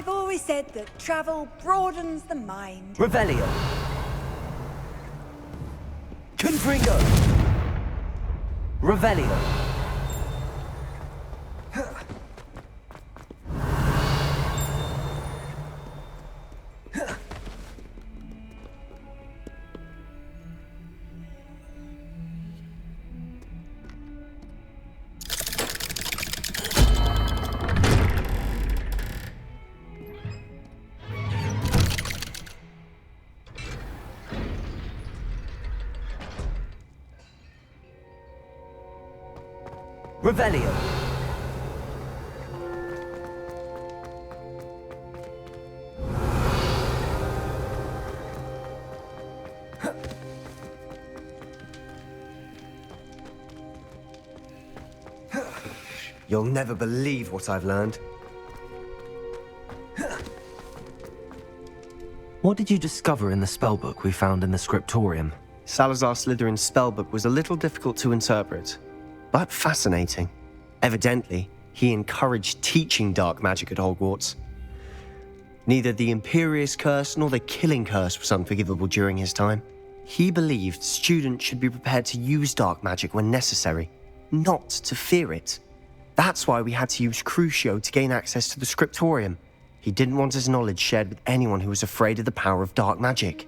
I've always said that travel broadens the mind. Revelio. Confringo. Revelio. Revelio. You'll never believe what I've learned. What did you discover in the spellbook we found in the scriptorium? Salazar Slytherin's spellbook was a little difficult to interpret, but fascinating. Evidently, he encouraged teaching dark magic at Hogwarts. Neither the Imperious Curse nor the Killing Curse was unforgivable during his time. He believed students should be prepared to use dark magic when necessary, not to fear it. That's why we had to use Crucio to gain access to the scriptorium. He didn't want his knowledge shared with anyone who was afraid of the power of dark magic.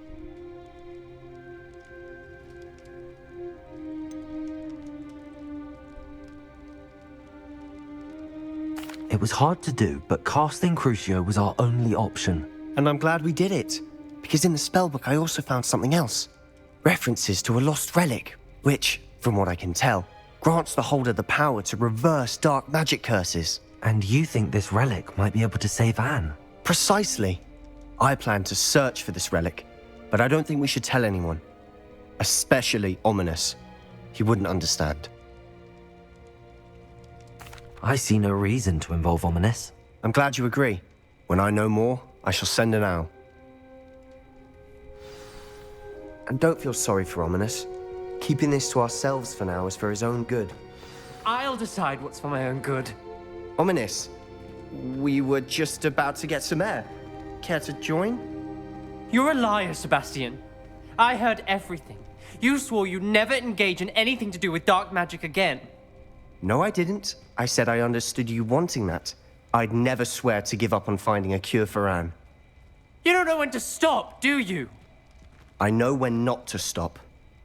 It was hard to do, but casting Crucio was our only option. And I'm glad we did it, because in the spellbook I also found something else. References to a lost relic, which, from what I can tell, grants the holder the power to reverse dark magic curses. And you think this relic might be able to save Anne? Precisely. I plan to search for this relic, but I don't think we should tell anyone. Especially Ominous. He wouldn't understand. I see no reason to involve Ominous. I'm glad you agree. When I know more, I shall send an owl. And don't feel sorry for Ominous. Keeping this to ourselves for now is for his own good. I'll decide what's for my own good. Ominous, we were just about to get some air. Care to join? You're a liar, Sebastian. I heard everything. You swore you'd never engage in anything to do with dark magic again. No, I didn't. I said I understood you wanting that. I'd never swear to give up on finding a cure for Anne. You don't know when to stop, do you? I know when not to stop.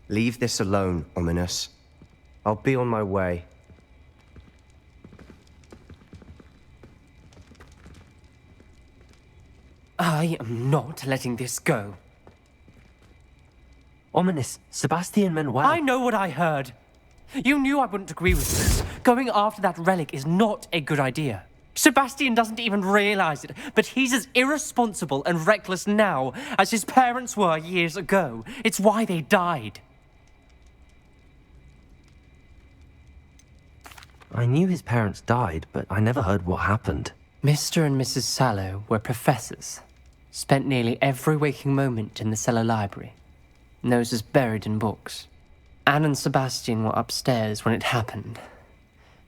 Leave this alone, Ominous. I'll be on my way. I am not letting this go. Ominous, Sebastian meant well. I know what I heard. You knew I wouldn't agree with this. Going after that relic is not a good idea. Sebastian doesn't even realize it, but he's as irresponsible and reckless now as his parents were years ago. It's why they died. I knew his parents died, but I never heard what happened. Mr. and Mrs. Sallow were professors. Spent nearly every waking moment in the cellar library. Noses buried in books. Anne and Sebastian were upstairs when it happened.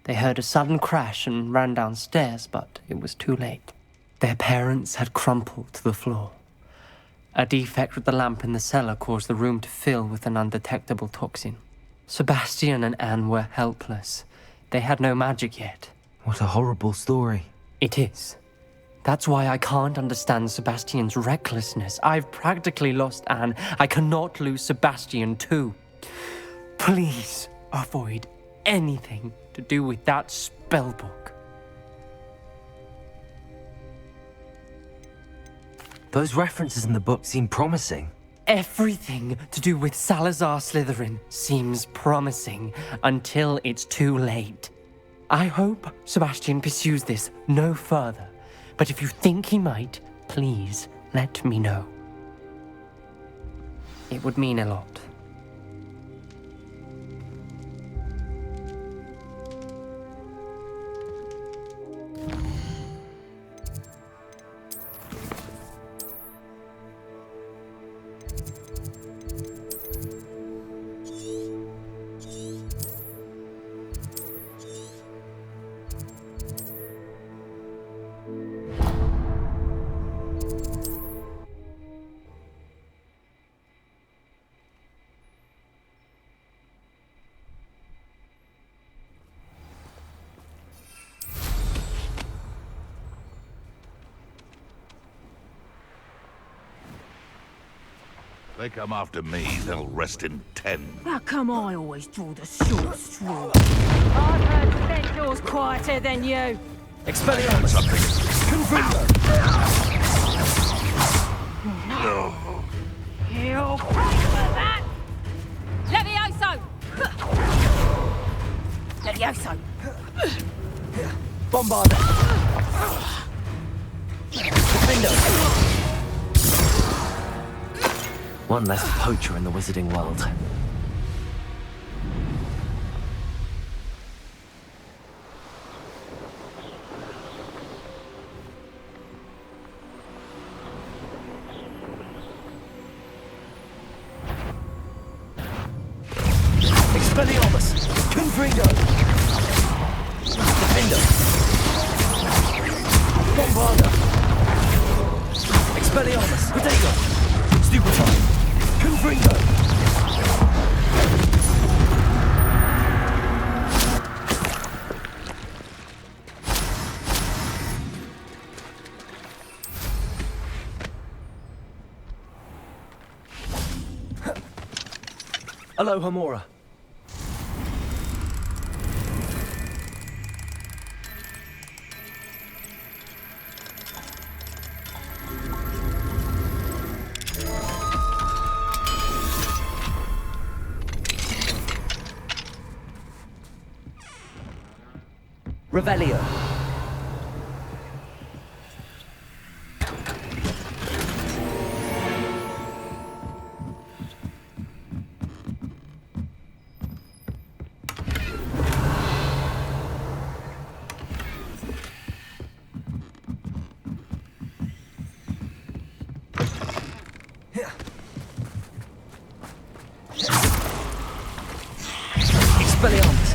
They heard a sudden crash and ran downstairs, but it was too late. Their parents had crumpled to the floor. A defect with the lamp in the cellar caused the room to fill with an undetectable toxin. Sebastian and Anne were helpless. They had no magic yet. What a horrible story. It is. That's why I can't understand Sebastian's recklessness. I've practically lost Anne. I cannot lose Sebastian too. Please avoid anything to do with that spellbook. Those references in the book seem promising. Everything to do with Salazar Slytherin seems promising until it's too late. I hope Sebastian pursues this no further, but if you think he might, please let me know. It would mean a lot. They come after me, they'll rest in 10. How come I always draw the short straw? I've heard the vent door's quieter than you. Expelliarmus! Something. Confringo! You'll pay for that! Levioso! Levioso! Bombarda! Defender! One less poacher in the wizarding world. Expelliarmus! Confringo! Defender! Bombarda! Expelliarmus! Protego! Stupefy! Confringo! Aloha Mora. Revelio. Expelliarmus.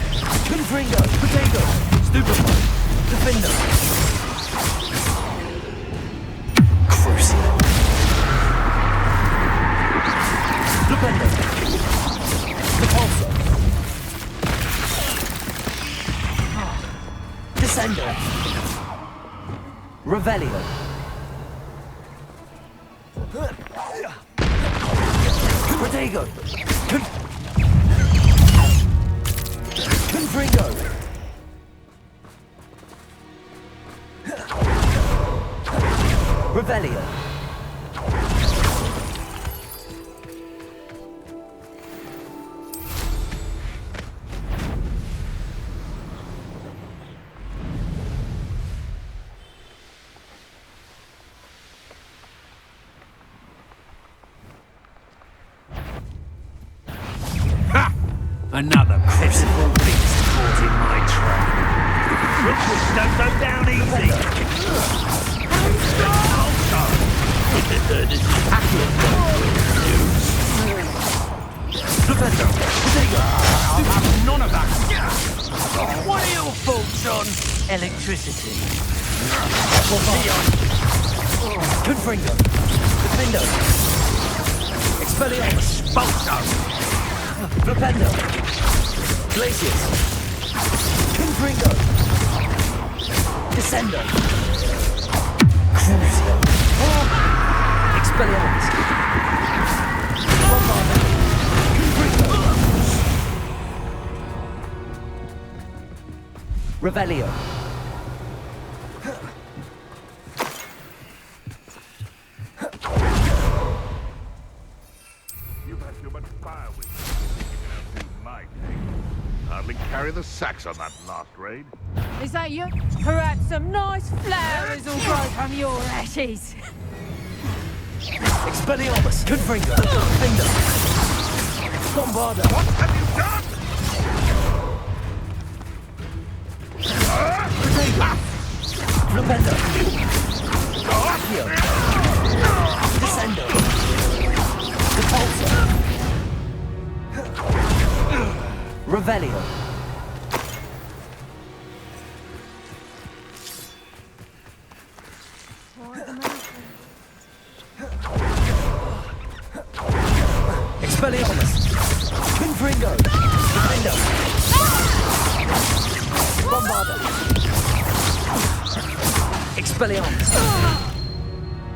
Confringo. Protego. Stupefy. Defender. Crucio. Defender. Repulsor. Descender. Revelio. Protego. Confringo. Revelio. Ha! Another crucible beast caught in my trap. Rituals don't go down easy. Defender. I'll have none of that. What are your thoughts on electricity? Confringo. Defender. Expelliarmus. Bolto! Defender. Glacius. Confringo. Descender. Crucio. Expelliarmus. Bombarda. Confringo. Revelio. You've had too much fire with you. You can outdo my thing. Hardly carry the sacks on that last raid. Is that you? Perhaps some nice flowers will grow from your ashes. Expelliarmus. Confringo. Defender. Bombarda. What have you done? Defender. Accio. Descendo. Repulsor. Revelio. Expelliarmus. Confringo. Defender. Bombarda. Expelliarmus.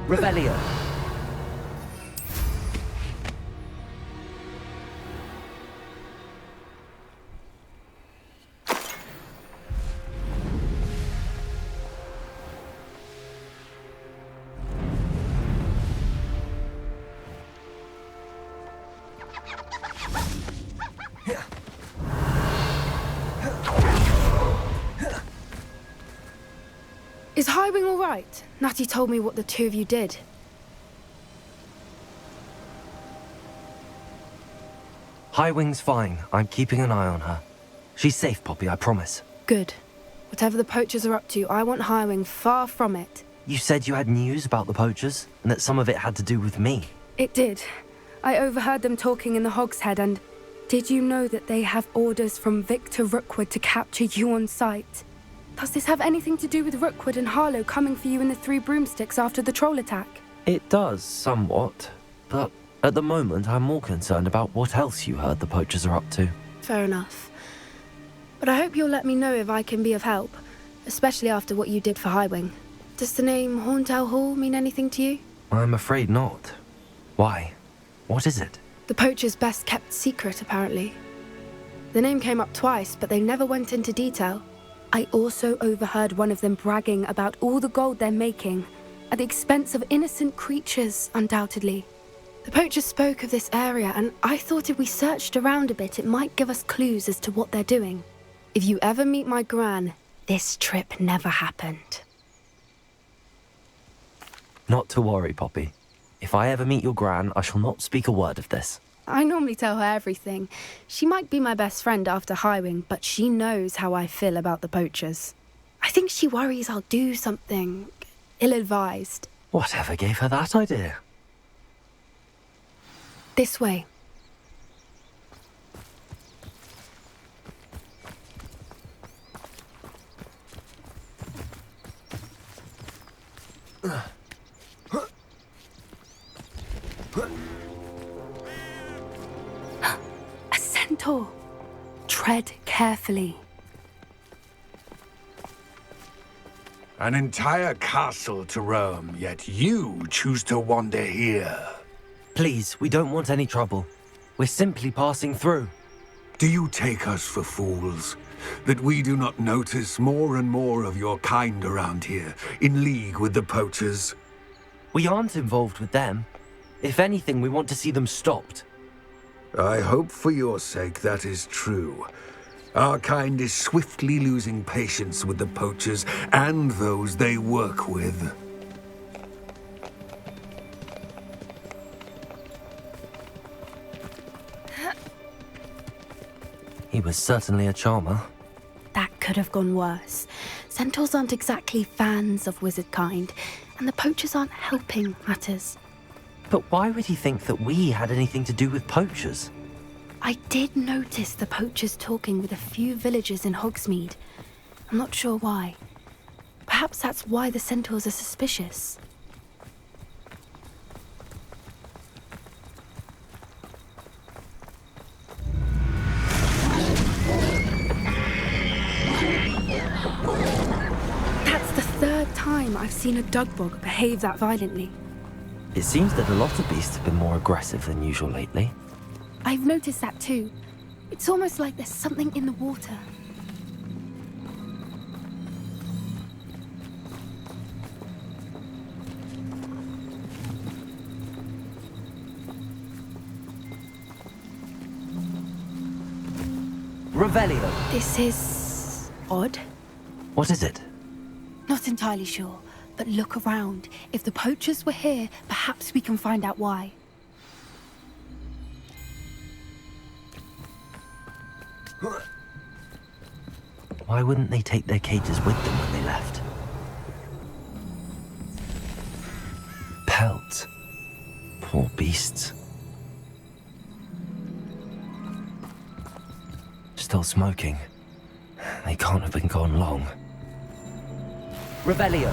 Revelio. Is Highwing all right? Natty told me what the two of you did. Highwing's fine. I'm keeping an eye on her. She's safe, Poppy, I promise. Good. Whatever the poachers are up to, I want Highwing far from it. You said you had news about the poachers, and that some of it had to do with me. It did. I overheard them talking in the Hogshead, and did you know that they have orders from Victor Rookwood to capture you on sight? Does this have anything to do with Rookwood and Harlow coming for you in the Three Broomsticks after the troll attack? It does, somewhat. But at the moment, I'm more concerned about what else you heard the poachers are up to. Fair enough. But I hope you'll let me know if I can be of help, especially after what you did for Highwing. Does the name Horntail Hall mean anything to you? I'm afraid not. Why? What is it? The poacher's best kept secret, apparently. The name came up twice, but they never went into detail. I also overheard one of them bragging about all the gold they're making, at the expense of innocent creatures, undoubtedly. The poachers spoke of this area, and I thought if we searched around a bit, it might give us clues as to what they're doing. If you ever meet my gran, this trip never happened. Not to worry, Poppy. If I ever meet your gran, I shall not speak a word of this. I normally tell her everything. She might be my best friend after Highwing, but she knows how I feel about the poachers. I think she worries I'll do something ill-advised. Whatever gave her that idea? This way. A centaur. Tread carefully. An entire castle to roam, yet you choose to wander here. Please, we don't want any trouble. We're simply passing through. Do you take us for fools? That we do not notice more and more of your kind around here, in league with the poachers? We aren't involved with them. If anything, we want to see them stopped. I hope for your sake that is true. Our kind is swiftly losing patience with the poachers and those they work with. He was certainly a charmer. That could have gone worse. Centaurs aren't exactly fans of wizard kind, and the poachers aren't helping matters. But why would he think that we had anything to do with poachers? I did notice the poachers talking with a few villagers in Hogsmeade. I'm not sure why. Perhaps that's why the centaurs are suspicious. That's the third time I've seen a dugbog behave that violently. It seems that a lot of beasts have been more aggressive than usual lately. I've noticed that too. It's almost like there's something in the water. Revelio. This is odd. What is it? Not entirely sure, but look around. If the poachers were here, perhaps we can find out why. Why wouldn't they take their cages with them when they left? Pelts. Poor beasts. Still smoking. They can't have been gone long. Revelio.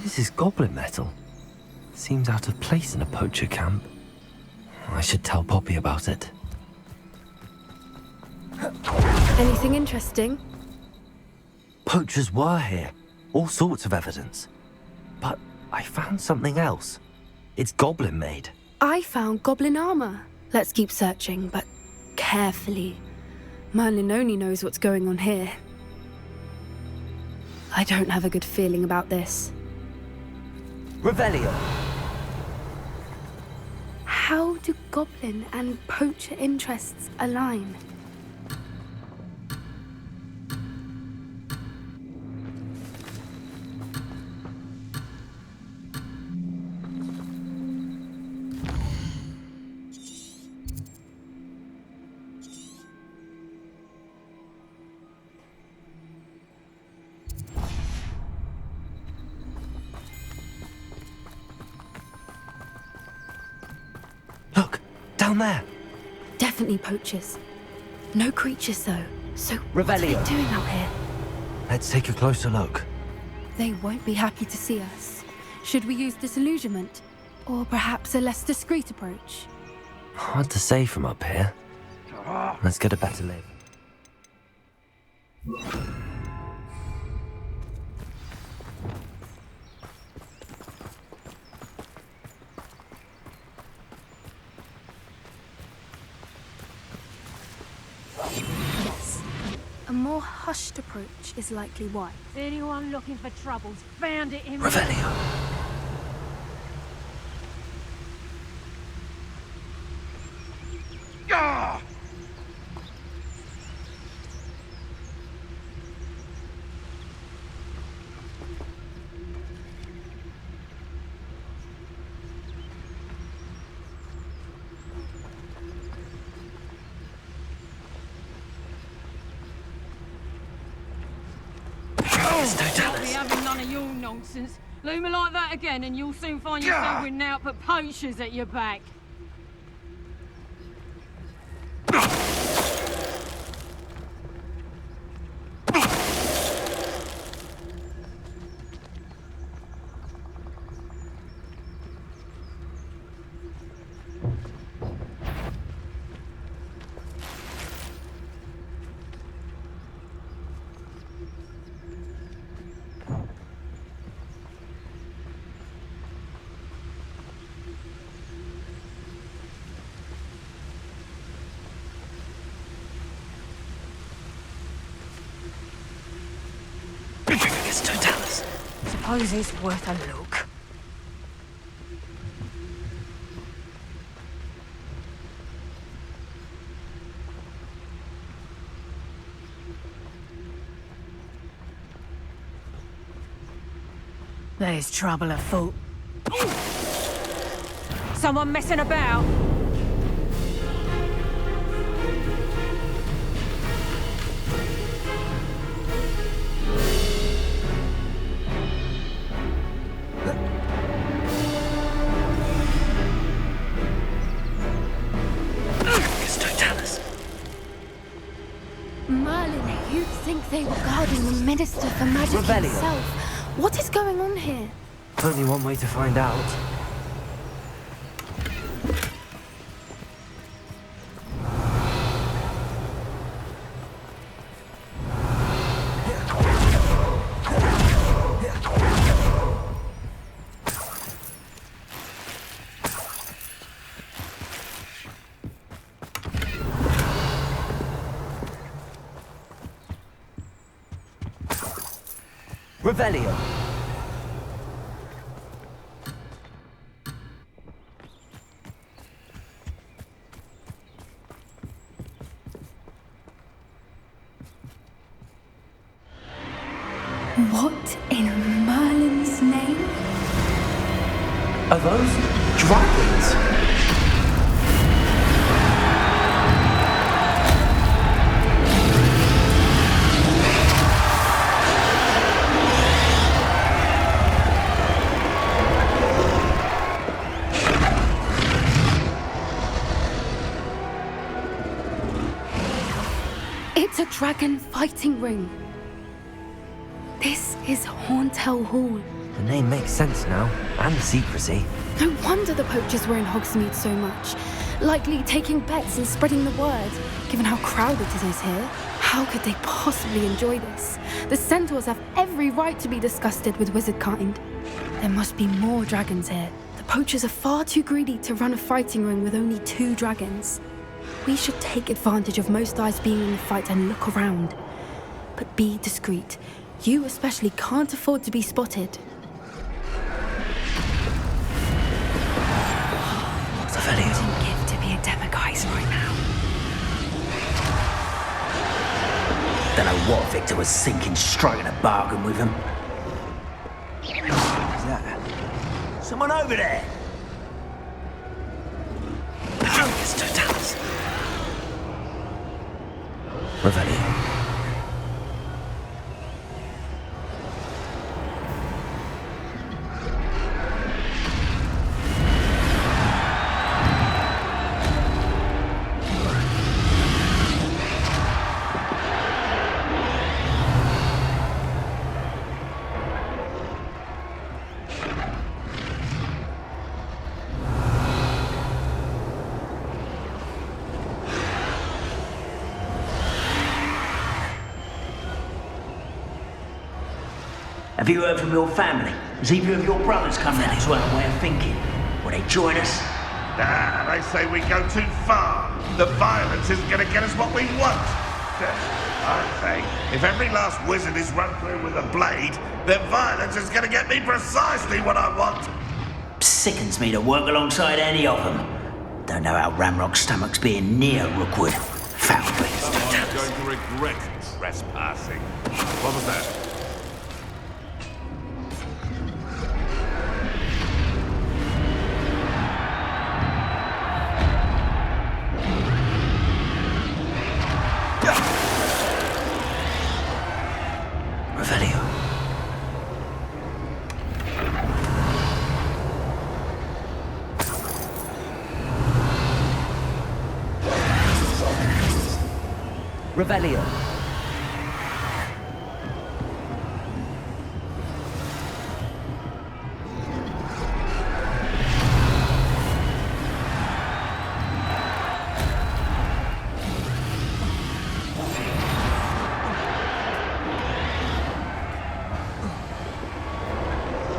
This is goblin metal. Seems out of place in a poacher camp. I should tell Poppy about it. Anything interesting? Poachers were here. All sorts of evidence. But I found something else. It's goblin made. I found goblin armor. Let's keep searching, but carefully. Merlin only knows what's going on here. I don't have a good feeling about this. Revelio. How do goblin and poacher interests align? Look, down there. Definitely poachers. No creatures though. So what are Revelio. they doing out here? Let's take a closer look. They won't be happy to see us. Should we use disillusionment? Or perhaps a less discreet approach? Hard to say from up here. Let's get a better lay. Yes. A more hushed approach is likely wise. Anyone looking for troubles found it in me. Revelio. I'll be having none of your nonsense. Leave me like that again and you'll soon find yourself with naught but poachers at your back. Suppose it's worth a look. There's trouble afoot. Someone messing about? Merlin, you'd think they were guarding the Minister for Magic Revelio. himself. What is going on here? Only one way to find out. Revelio. What in Merlin's name? Are those dragons? It's a dragon fighting ring. This is Horntail Hall. The name makes sense now, and the secrecy. No wonder the poachers were in Hogsmeade so much. Likely taking bets and spreading the word, given how crowded it is here. How could they possibly enjoy this? The centaurs have every right to be disgusted with wizard kind. There must be more dragons here. The poachers are far too greedy to run a fighting ring with only 2 dragons. We should take advantage of most eyes being in the fight and look around. But be discreet. You especially can't afford to be spotted. What a Wouldn't give to be a demiguise right now. Don't know what Victor was thinking, striking a bargain with him. Who's that? Someone over there! It's Totalis. Revelio. Have you heard from your family? Has either of your brothers come down this way of thinking? Will they join us? Nah, they say we go too far. The violence isn't going to get us what we want. I say, if every last wizard is run through with a blade, then violence is going to get me precisely what I want. Sickens me to work alongside any of them. Don't know how Ramrock's stomach's being near Rookwood. Foul beast. I'm going to regret trespassing. What was that? Revelio. Revelio.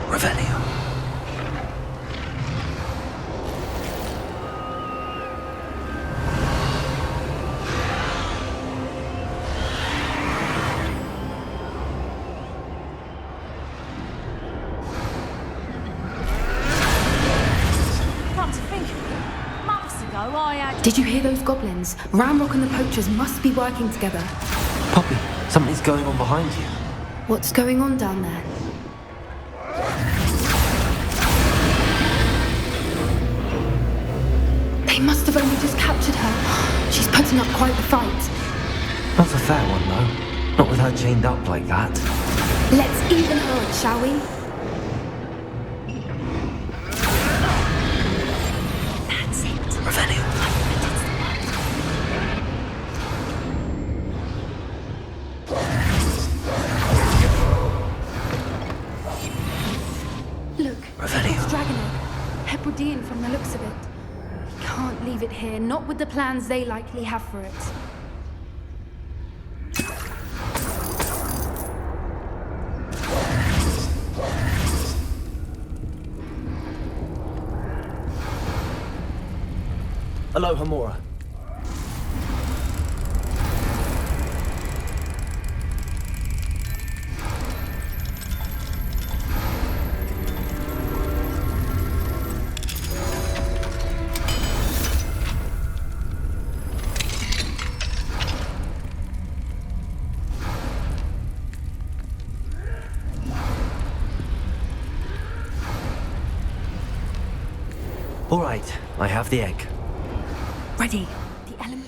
Revelio. Come to think of it, months ago I had... Did you hear those goblins? Ramrock and the poachers must be working together. Poppy, something's going on behind you. What's going on down there? They must have only just captured her. She's putting up quite the fight. Not a fair one, though. Not with her chained up like that. Let's even her, shall we? That's it. Revelio. Look, Revelio. it's Dragonet. Hebridean from the looks of it. We can't leave it here, not with the plans they likely have for it. Hello, Hamura. All right, I have the egg. Ready. The element.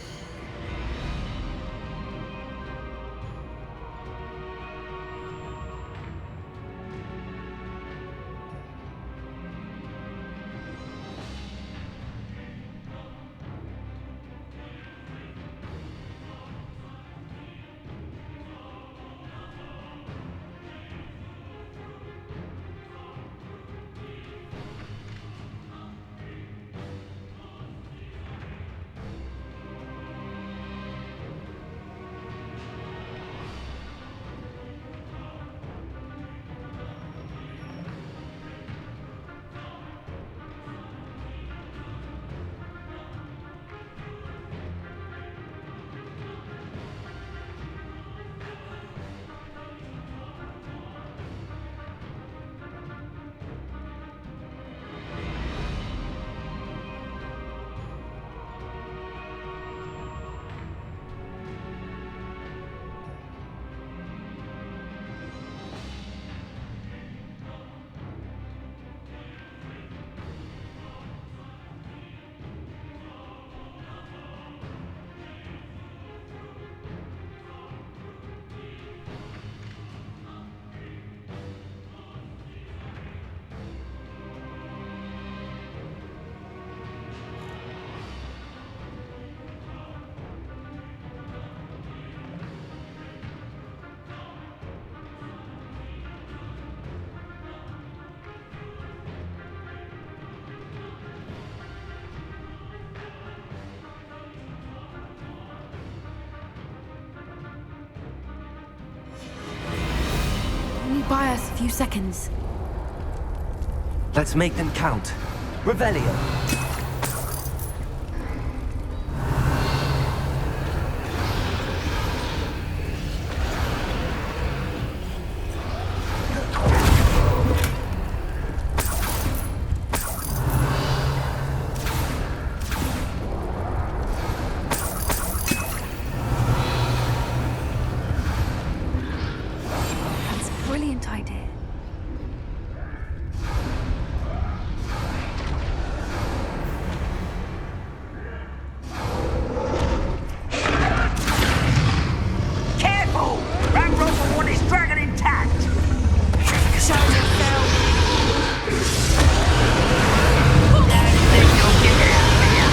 buy us a few seconds. Let's make them count. Revelio. That's a brilliant idea. Careful! Ramrock will want his dragon intact! Show yourself! Don't think you'll get out of here!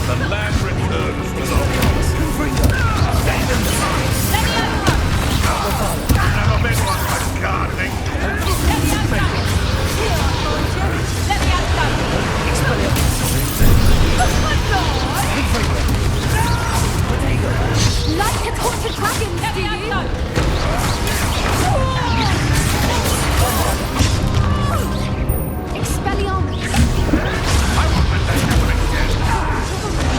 The land returns to the hills. Stand in the line. I've never been one for gardening. Like a tortured dragon, do you? Expelliarmus! I won't let that happen again.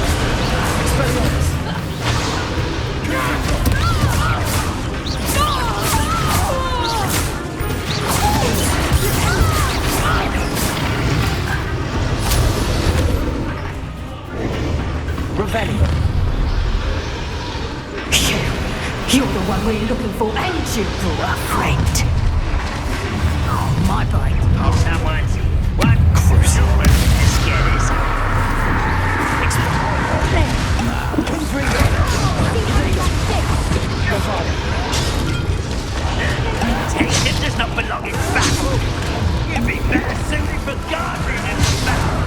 Revelio. You're the one we're looking for, ain't you, poor friend? Oh, my boy. Oh, someone's one crucial to scare this Temptation does not belong in battle. You'd be better suited for gardening than battle.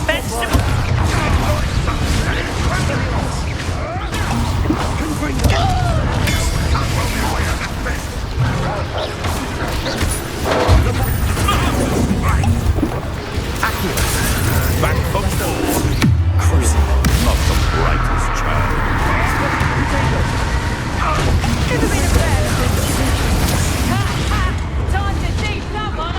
Vegetable. Back for more. Crucial, not the brightest child. Never been a bad. Time to see someone,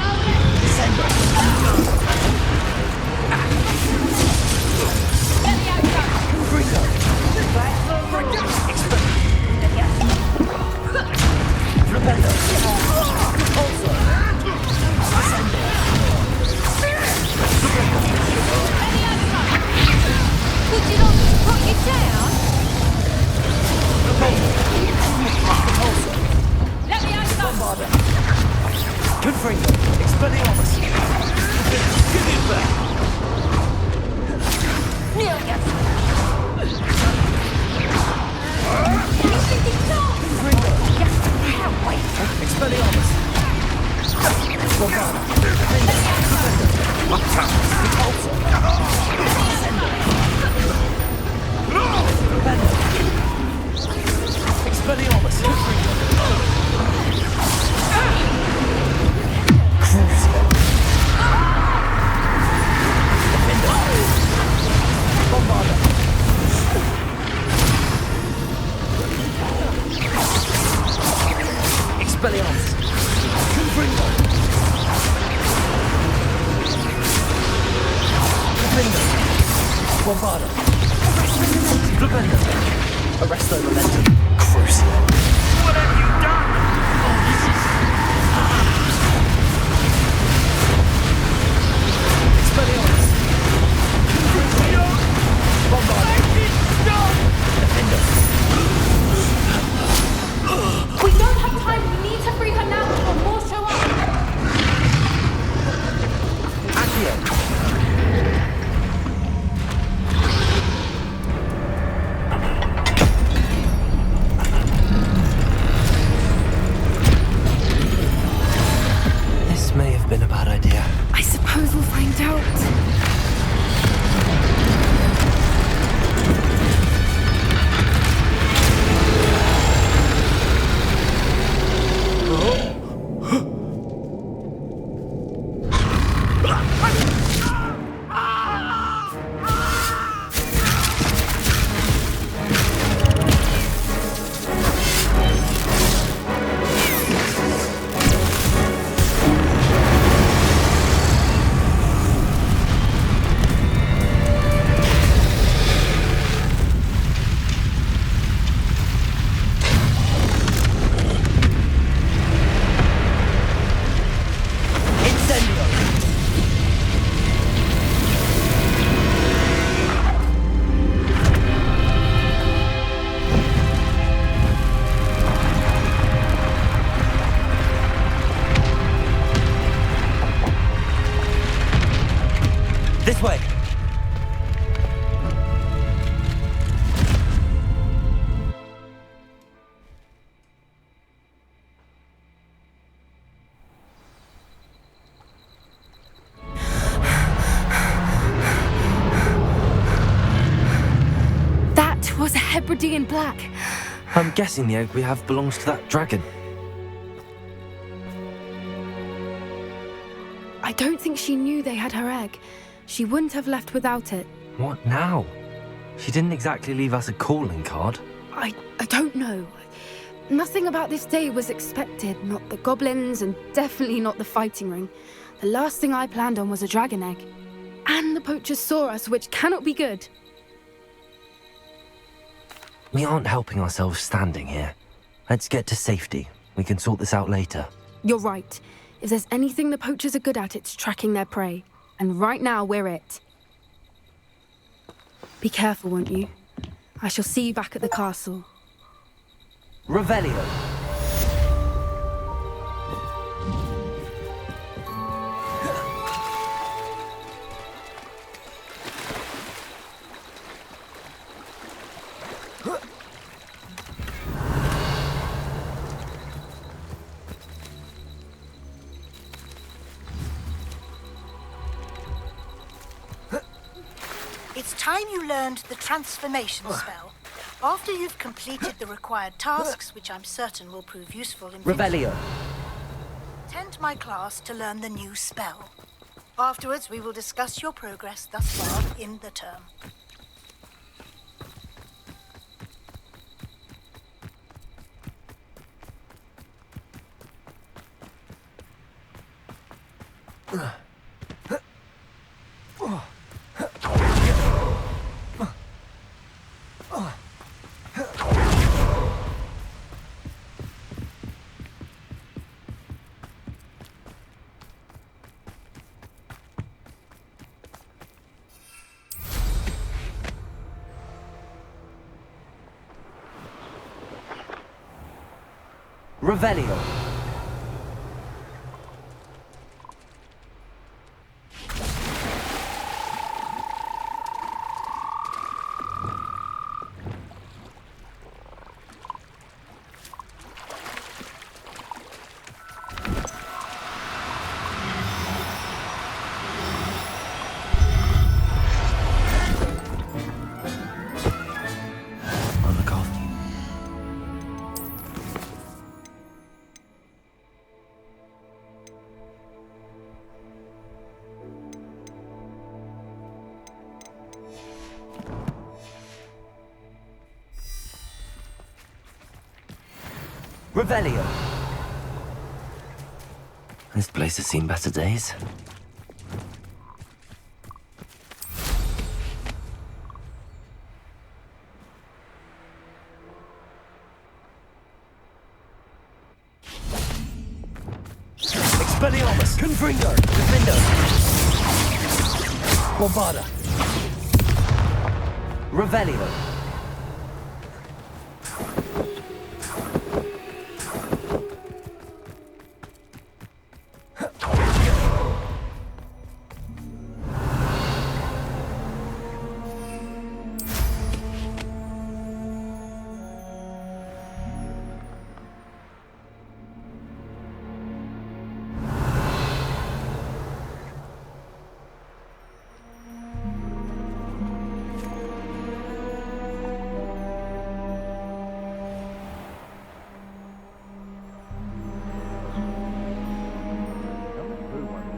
Would you not just put it down? let me out some. Confringo. Expelliarmus. Give it back. Confringo. Expelliarmus. Bombada. Expelliarmus. Crucio. Bombada. Expelliarmus. Confringo. Confringo. Bombada. Flipendo. Arresto momentum. Crucio. What have you done? Oh, this is... Expelliarmus. Bombada. Defender. We don't have time. We need to free her now before more show up. Accio. This may have been a bad idea. I suppose we'll find out. Hebridean black. I'm guessing the egg we have belongs to that dragon. I don't think she knew they had her egg. She wouldn't have left without it. What now? She didn't exactly leave us a calling card. I don't know. Nothing about this day was expected. Not the goblins, and definitely not the fighting ring. The last thing I planned on was a dragon egg. And the poachers saw us, which cannot be good. We aren't helping ourselves standing here. Let's get to safety. We can sort this out later. You're right. If there's anything the poachers are good at, it's tracking their prey. And right now, we're it. Be careful, won't you? I shall see you back at the castle. Revelio. It's time you learned the transformation spell. After you've completed the required tasks, which I'm certain will prove useful in Revelio. attend my class to learn the new spell. Afterwards, we will discuss your progress thus far in the term. Revelio. Revelio. This place has seen better days. Expelliarmus! Confringo! Defendo! Bombarda! Revelio!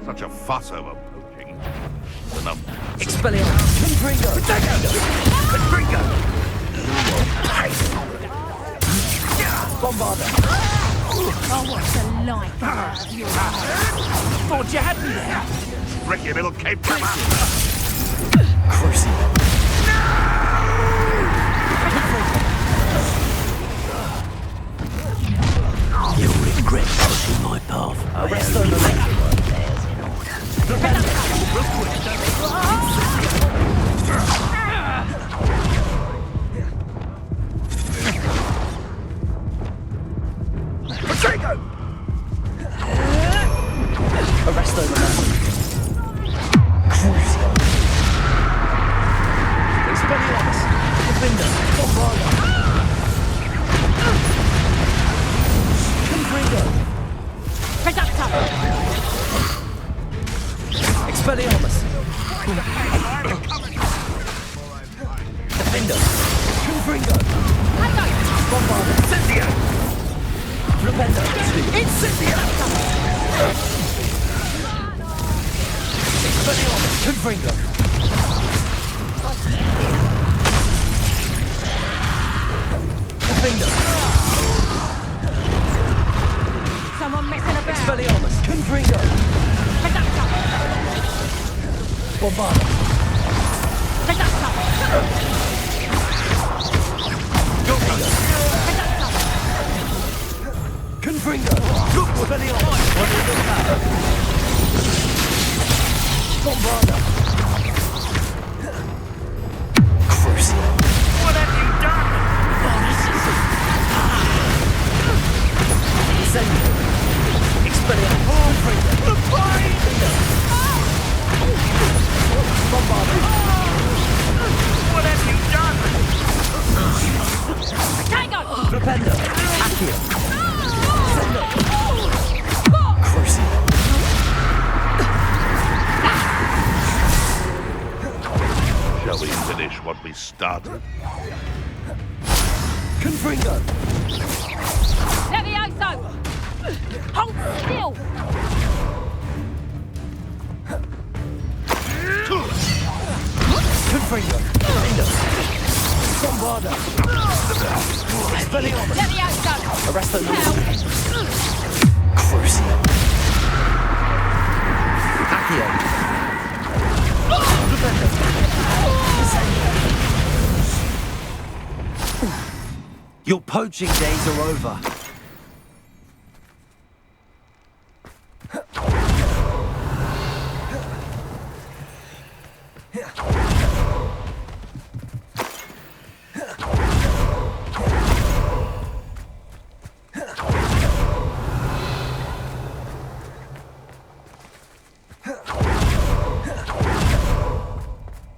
Such a fuss over poaching. Expelliarmus! Confringo! Confringo! Bombarda! Oh, what's the light? Thought you had me there. Tricky little cape cover. Crucible! You'll regret crossing my path. Arrest on the left. Arrest over there. Crucial. Expelliarmus. Defender. Bombarda. Confringo. Reductor! Expelliarmus. Defender. Confringo! Bombarda! Incendio! Rependo! Incendio! Expelliarmus! Confringo! Confringo! Someone messing about. Expelliarmus! Confringo! Conductor. Bombarda! Conductor. Confringo! Look, Expelliarmus! Bombarda! Crucial! What have you done? Incendio! Expelliarmus! Confringo! Bombarda! What have you done? Tango. Rependo! Accio! Sendo! Crucial! Shall we finish what we started? Confringo! Levioso. Hold still. Confringo! Sendo! Bombarda! Expelliarmus! Levioso. Arresto Crucial! Accio! Rependo! Your poaching days are over.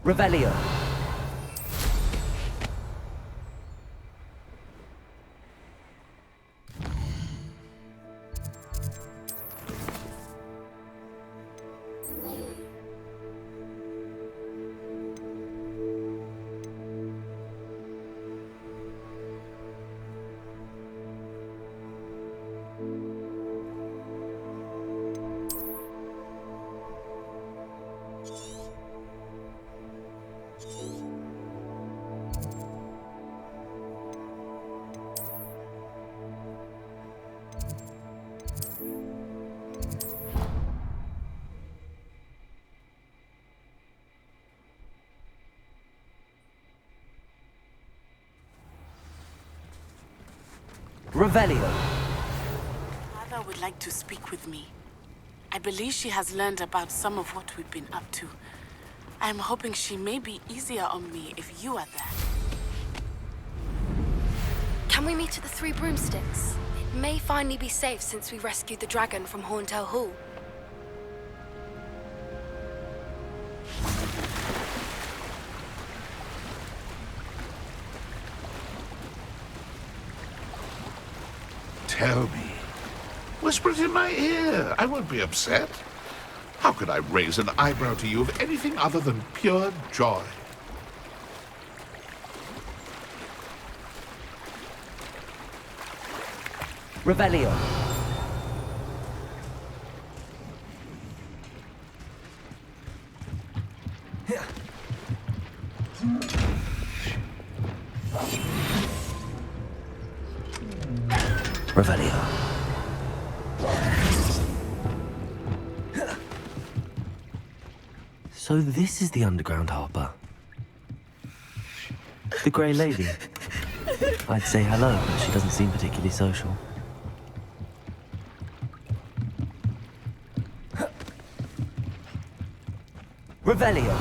Revelio. Revelio. Mother would like to speak with me. I believe she has learned about some of what we've been up to. I'm hoping she may be easier on me if you are there. Can we meet at the Three Broomsticks? It may finally be safe since we rescued the dragon from Horntail Hall. Tell me. Whisper it in my ear. I won't be upset. How could I raise an eyebrow to you of anything other than pure joy? Revelio. Revelio. So this is the underground harbour. The Grey Lady. I'd say hello, but she doesn't seem particularly social. Revelio.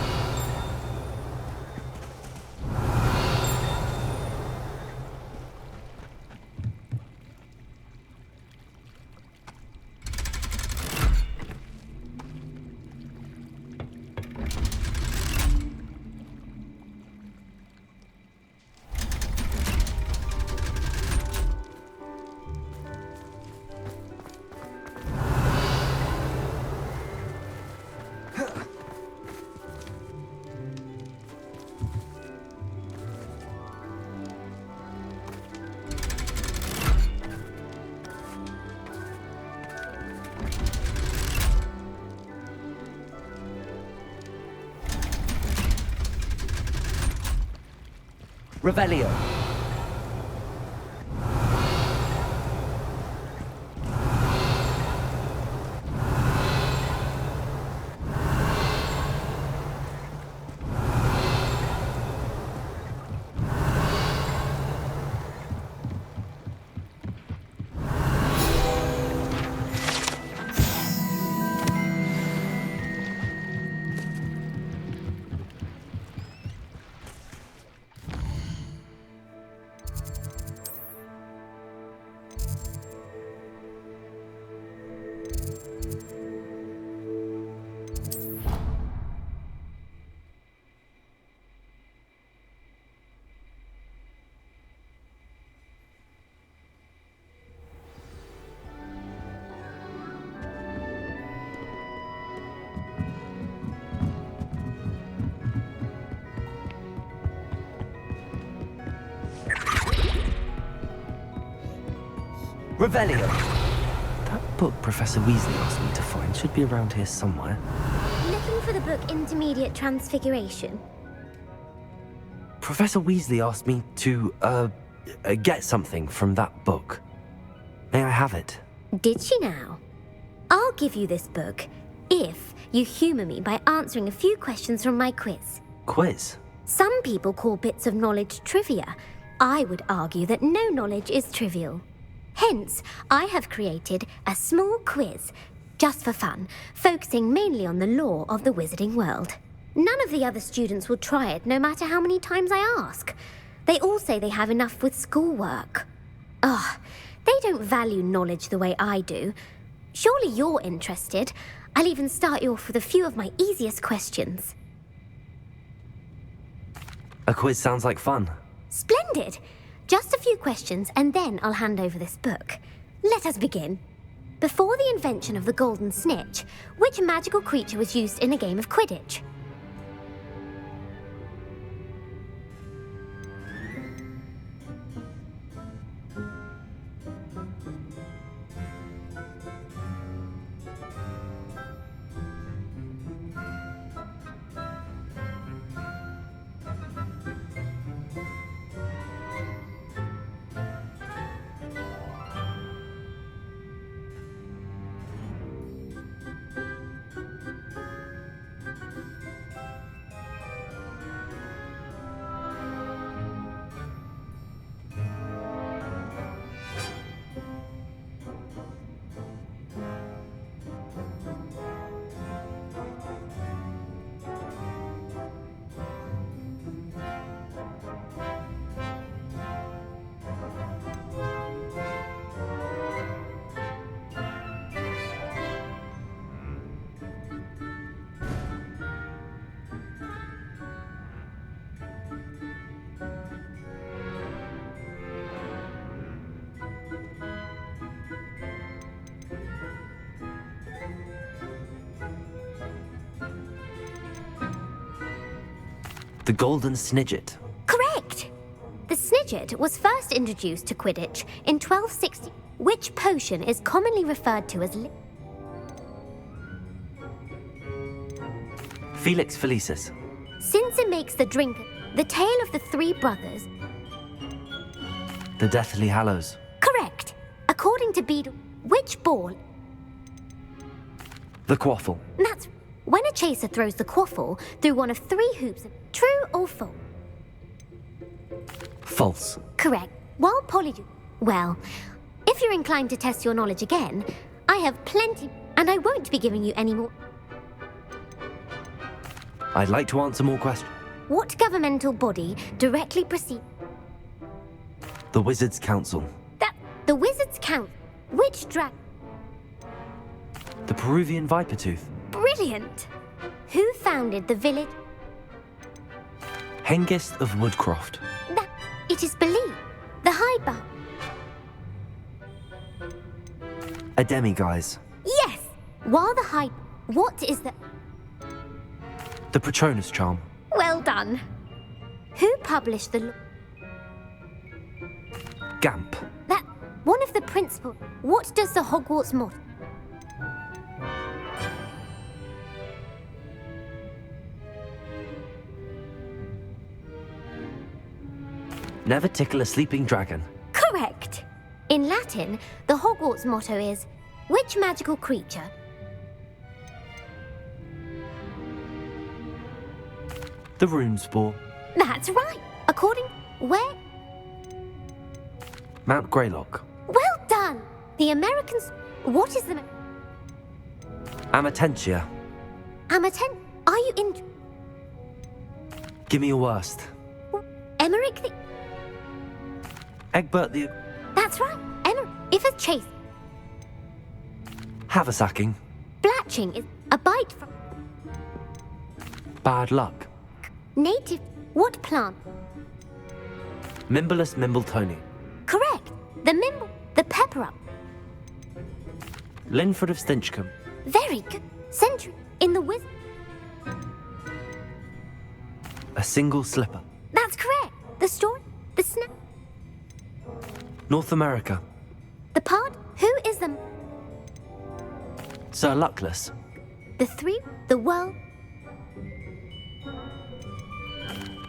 Revelio. Revelio. That book Professor Weasley asked me to find should be around here somewhere. Looking for the book Intermediate Transfiguration? Professor Weasley asked me to, get something from that book. May I have it? Did she now? I'll give you this book if you humour me by answering a few questions from my quiz. Quiz? Some people call bits of knowledge trivia. I would argue that no knowledge is trivial. Hence, I have created a small quiz, just for fun, focusing mainly on the lore of the wizarding world. None of the other students will try it, no matter how many times I ask. They all say they have enough with schoolwork. Ugh, they don't value knowledge the way I do. Surely you're interested. I'll even start you off with a few of my easiest questions. A quiz sounds like fun. Splendid! Just a few questions, and then I'll hand over this book. Let us begin. Before the invention of the golden snitch, which magical creature was used in a game of Quidditch? The Golden Snidget. Correct! The Snidget was first introduced to Quidditch in 1260, which potion is commonly referred to as Felix Felicis. Since it makes the drink the tale of the three brothers. The Deathly Hallows. Correct! According to Beedle, which ball? The Quaffle. That's when a chaser throws the quaffle through one of three hoops. True or false? False. Correct. While well, if you're inclined to test your knowledge again, I have plenty, and I won't be giving you any more. I'd like to answer more questions. What governmental body directly precedes The Wizards' Council. the Wizards' Council? Which The Peruvian Vipertooth. Brilliant! Who founded the village? Hengist of Woodcroft. It is believed. The High Bar. A demiguise. Yes! While the High... What is the... The Patronus Charm. Well done. Who published the... Gamp. One of the principal... What does the Hogwarts motto... Never tickle a sleeping dragon. Correct. In Latin, the Hogwarts motto is, which magical creature? The rune spore. That's right. According where? Mount Greylock. Well done. The Americans. What is the Amatentia. Amaten? Are you in Give me your worst. Emmerich the? Egbert the... That's right. If a chase. Haversacking. Blatching is a bite from Bad luck. native. What plant? Mimblus Mimbletoning. Correct. The pepper up. Linford of Stinchcombe. Very good. Century in the wiz. A single slipper. That's correct. The story. The snap. North America. The part. Who is the? Sir Luckless. The three. The world.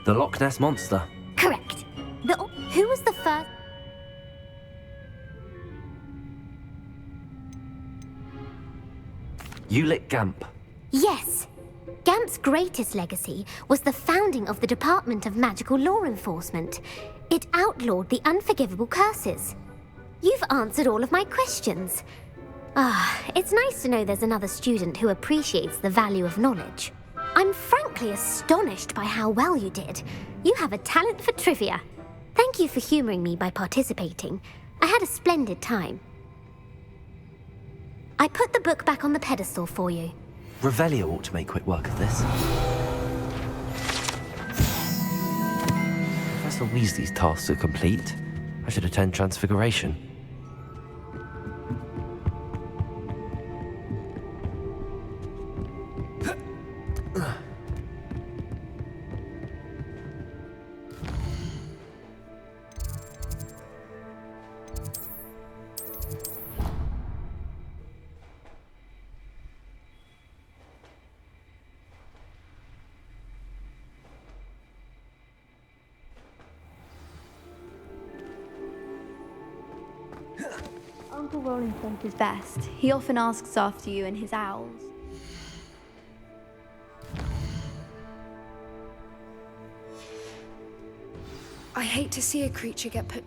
The Loch Ness Monster. Correct. The. Who was the first? Ulick Gamp. Yes. Gamp's greatest legacy was the founding of the Department of Magical Law Enforcement. It outlawed the unforgivable curses. You've answered all of my questions. It's nice to know there's another student who appreciates the value of knowledge. I'm frankly astonished by how well you did. You have a talent for trivia. Thank you for humoring me by participating. I had a splendid time. I put the book back on the pedestal for you. Revelio ought to make quick work of this. Professor Weasley's tasks are complete. I should attend Transfiguration. Uncle Rollington is best. He often asks after you and his owls. I hate to see a creature get put...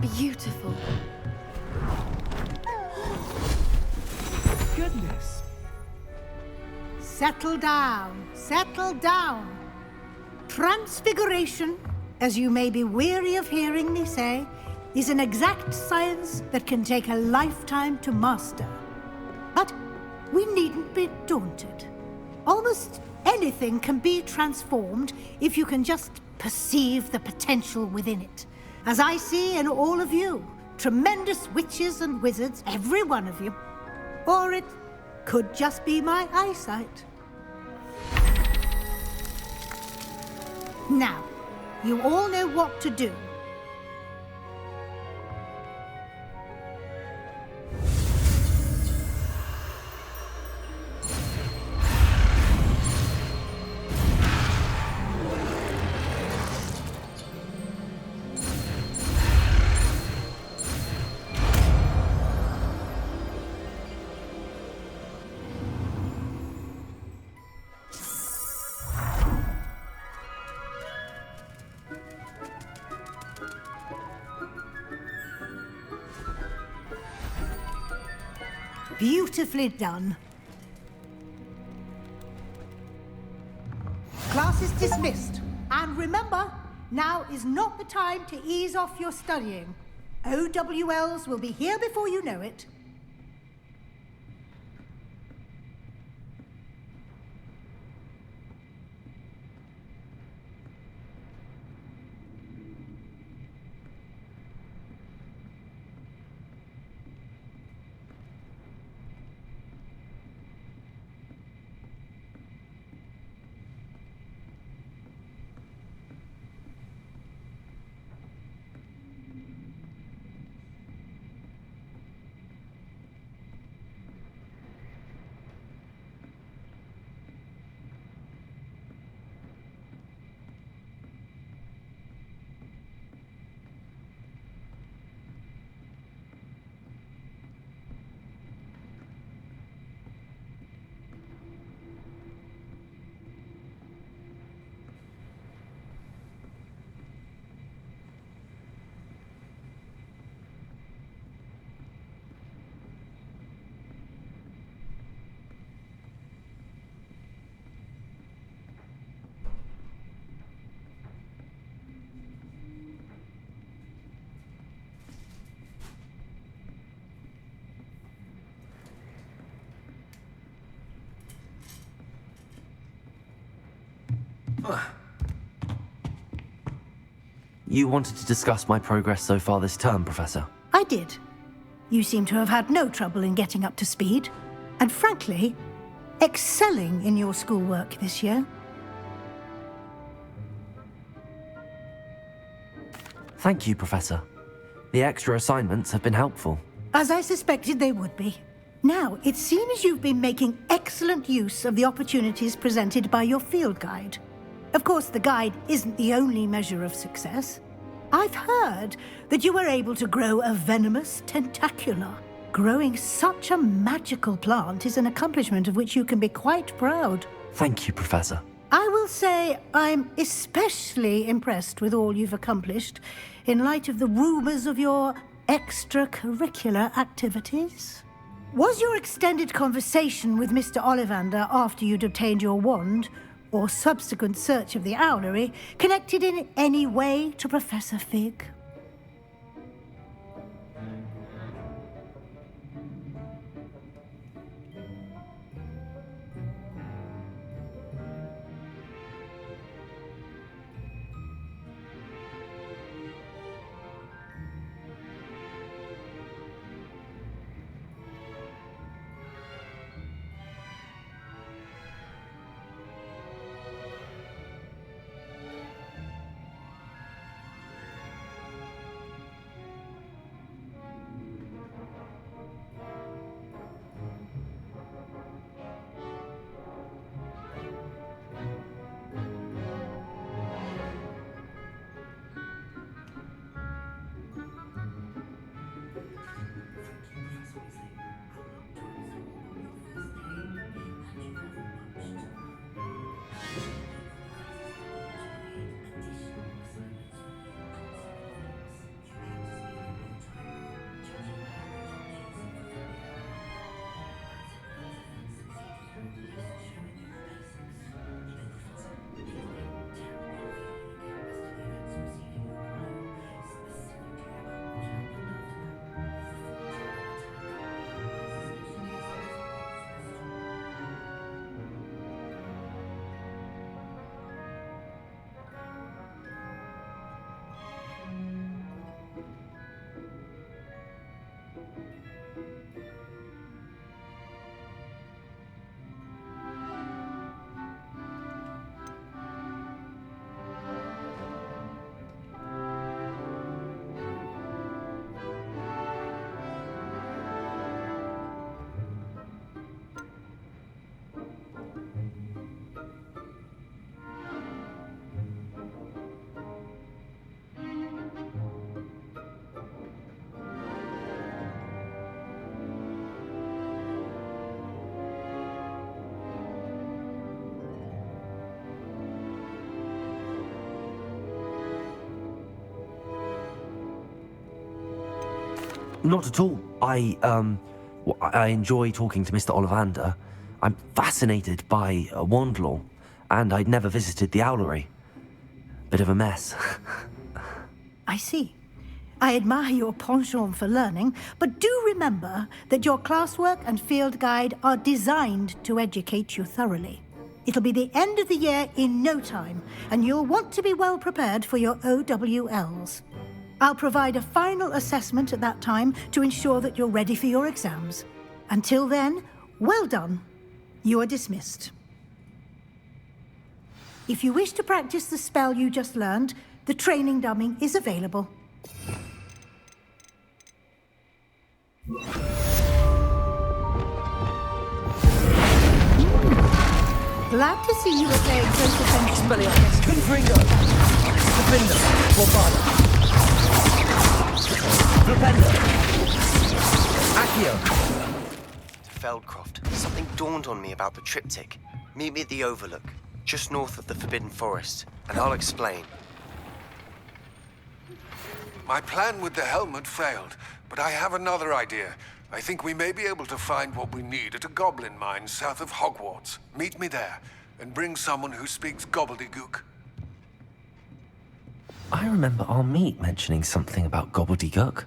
Beautiful. Goodness. Settle down, settle down. Transfiguration, as you may be weary of hearing me say, is an exact science that can take a lifetime to master. But we needn't be daunted. Almost anything can be transformed if you can just perceive the potential within it. As I see in all of you, tremendous witches and wizards, every one of you. Or it could just be my eyesight. Now, you all know what to do. Beautifully done. Class is dismissed. And remember, now is not the time to ease off your studying. OWLs will be here before you know it. You wanted to discuss my progress so far this term, Professor? I did. You seem to have had no trouble in getting up to speed, and frankly, excelling in your schoolwork this year. Thank you, Professor. The extra assignments have been helpful. As I suspected they would be. Now, it seems you've been making excellent use of the opportunities presented by your field guide. Of course, the guide isn't the only measure of success. I've heard that you were able to grow a venomous tentacula. Growing such a magical plant is an accomplishment of which you can be quite proud. Thank you, Professor. I will say I'm especially impressed with all you've accomplished in light of the rumors of your extracurricular activities. Was your extended conversation with Mr. Ollivander after you'd obtained your wand, or subsequent search of the owlery, connected in any way to Professor Fig? Not at all. I enjoy talking to Mr. Ollivander. I'm fascinated by wand law, and I'd never visited the owlery. Bit of a mess. I see. I admire your penchant for learning, but do remember that your classwork and field guide are designed to educate you thoroughly. It'll be the end of the year in no time, and you'll want to be well prepared for your OWLs. I'll provide a final assessment at that time to ensure that you're ready for your exams. Until then, well done. You are dismissed. If you wish to practice the spell you just learned, the training dummy is available. Glad to see you are paying close attention. Expelliarmus, Confringo, Defender, Bombada, Flipendo, Accio. To Feldcroft, something dawned on me about the triptych. Meet me at the Overlook, just north of the Forbidden Forest, and I'll explain. My plan with the helmet failed, but I have another idea. I think we may be able to find what we need at a goblin mine south of Hogwarts. Meet me there, and bring someone who speaks gobbledygook. I remember our meet mentioning something about gobbledygook.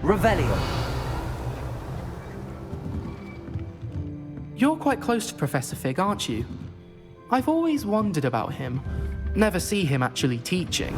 Revelio. You're quite close to Professor Fig, aren't you? I've always wondered about him. Never see him actually teaching.